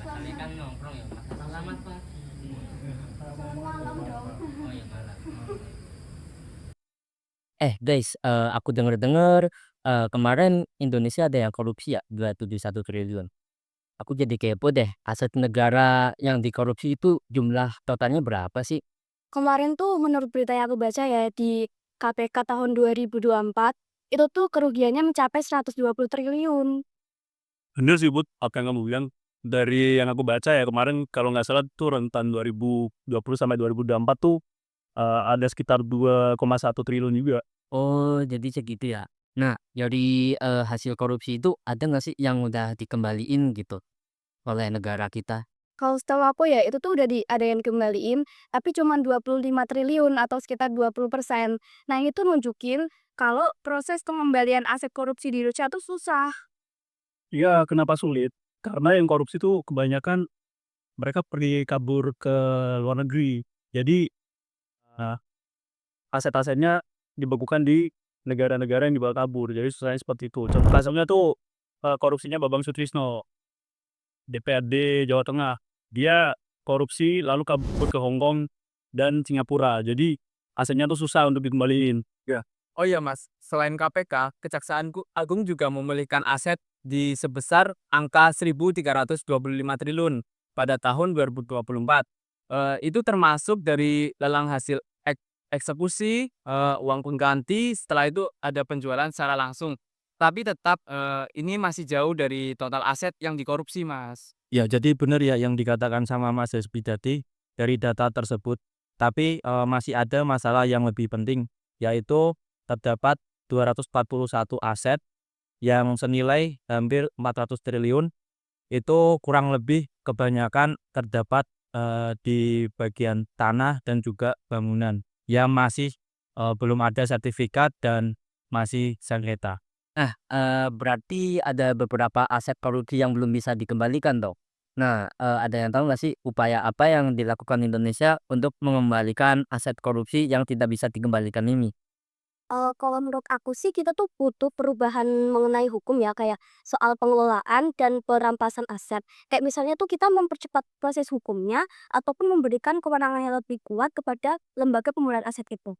Kali kan nongkrong ya Mas. Selamat Pak. Malam dong. Oh ya malam. Guys, aku denger-denger, kemarin Indonesia ada yang korupsi ya, 271 triliun. Aku jadi kepo deh, aset negara yang dikorupsi itu jumlah totalnya berapa sih? Kemarin tuh menurut berita yang aku baca ya di KPK tahun 2024 itu tuh kerugiannya mencapai 120 triliun. Bener sih Bud, apa yang kamu bilang. Dari yang aku baca ya kemarin kalau nggak salah tuh rentan 2020 sampai 2024 tuh ada sekitar 2,1 triliun juga. Oh, jadi segitu ya. Nah, dari, hasil korupsi itu ada nggak sih yang udah dikembaliin gitu oleh negara kita? Kalau setahu aku ya itu tuh ada yang dikembaliin tapi cuma 25 triliun atau sekitar 20%. Nah, itu nunjukin kalau proses pengembalian aset korupsi di Indonesia tuh susah. Iya, kenapa sulit? Karena yang korupsi tuh kebanyakan mereka pergi kabur ke luar negeri. Jadi eh, aset-asetnya dibekukan di negara-negara yang dibawa kabur. Jadi susahnya seperti itu. Contoh kasusnya tuh korupsinya Bambang Sutrisno, DPRD Jawa Tengah. Dia korupsi lalu kabur ke Hong Kong dan Singapura. Jadi asetnya tuh susah untuk dikembaliin. Ya. Oh iya Mas, selain KPK, Kejaksaan Agung juga memulihkan aset di sebesar angka 1.325 triliun pada tahun 2024. Itu termasuk dari lelang hasil eksekusi, uang pengganti, setelah itu ada penjualan secara langsung. Tapi tetap ini masih jauh dari total aset yang dikorupsi, Mas. Ya, jadi benar ya yang dikatakan sama Mas Hasbi tadi dari data tersebut. Tapi masih ada masalah yang lebih penting, yaitu terdapat 241 aset yang senilai hampir 400 triliun. Itu kurang lebih kebanyakan terdapat di bagian tanah dan juga bangunan yang masih belum ada sertifikat dan masih sengketa. Nah, berarti ada beberapa aset korupsi yang belum bisa dikembalikan dong. Nah, ada yang tahu nggak sih upaya apa yang dilakukan Indonesia untuk mengembalikan aset korupsi yang tidak bisa dikembalikan ini? Kalau menurut aku sih kita tuh butuh perubahan mengenai hukum ya, kayak soal pengelolaan dan perampasan aset. Kayak misalnya tuh kita mempercepat proses hukumnya ataupun memberikan kewenangan yang lebih kuat kepada lembaga pemulihan aset itu.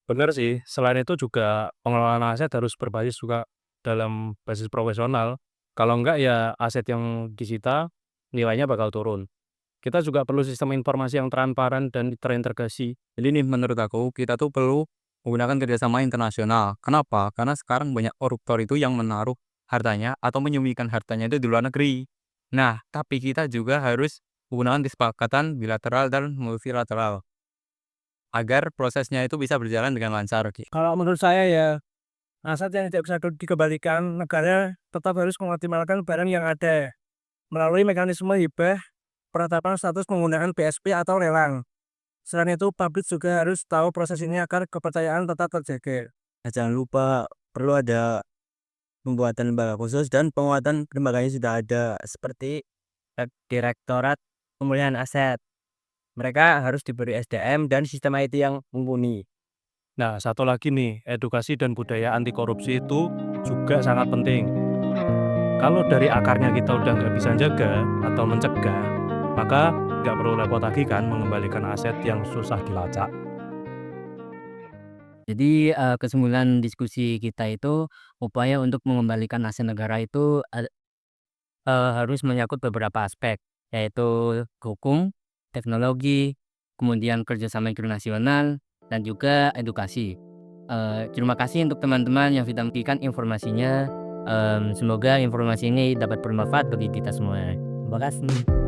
Bener sih, selain itu juga pengelolaan aset harus berbasis juga dalam basis profesional. Kalau enggak ya aset yang disita nilainya bakal turun. Kita juga perlu sistem informasi yang transparan dan terintegrasi. Jadi nih menurut aku kita tuh perlu menggunakan kerjasama internasional. Kenapa? Karena sekarang banyak koruptor itu yang menaruh hartanya atau menyembunyikan hartanya itu di luar negeri. Nah, tapi kita juga harus menggunakan kesepakatan bilateral dan multilateral agar prosesnya itu bisa berjalan dengan lancar. Kalau menurut saya ya, aset yang tidak bisa dikembalikan, negara tetap harus mengoptimalkan barang yang ada melalui mekanisme hibah, penetapan status penggunaan BSP atau lelang. Selain itu, publik juga harus tahu proses ini agar kepercayaan tetap terjaga. Jangan lupa perlu ada pembuatan lembaga khusus dan penguatan lembaganya sudah ada seperti Direktorat Pemulihan Aset. Mereka harus diberi SDM dan sistem IT yang mumpuni. Nah, satu lagi nih, edukasi dan budaya anti korupsi itu juga sangat penting. Kalau dari akarnya kita udah nggak bisa jaga atau mencegah, maka nggak perlu repot lagi kan mengembalikan aset yang susah dilacak. Jadi, kesimpulan diskusi kita itu upaya untuk mengembalikan aset negara itu harus menyangkut beberapa aspek, yaitu hukum, teknologi, kemudian kerjasama internasional, dan juga edukasi. Terima kasih untuk teman-teman yang sudah memberikan informasinya. Semoga informasi ini dapat bermanfaat bagi kita semua. Terima kasih.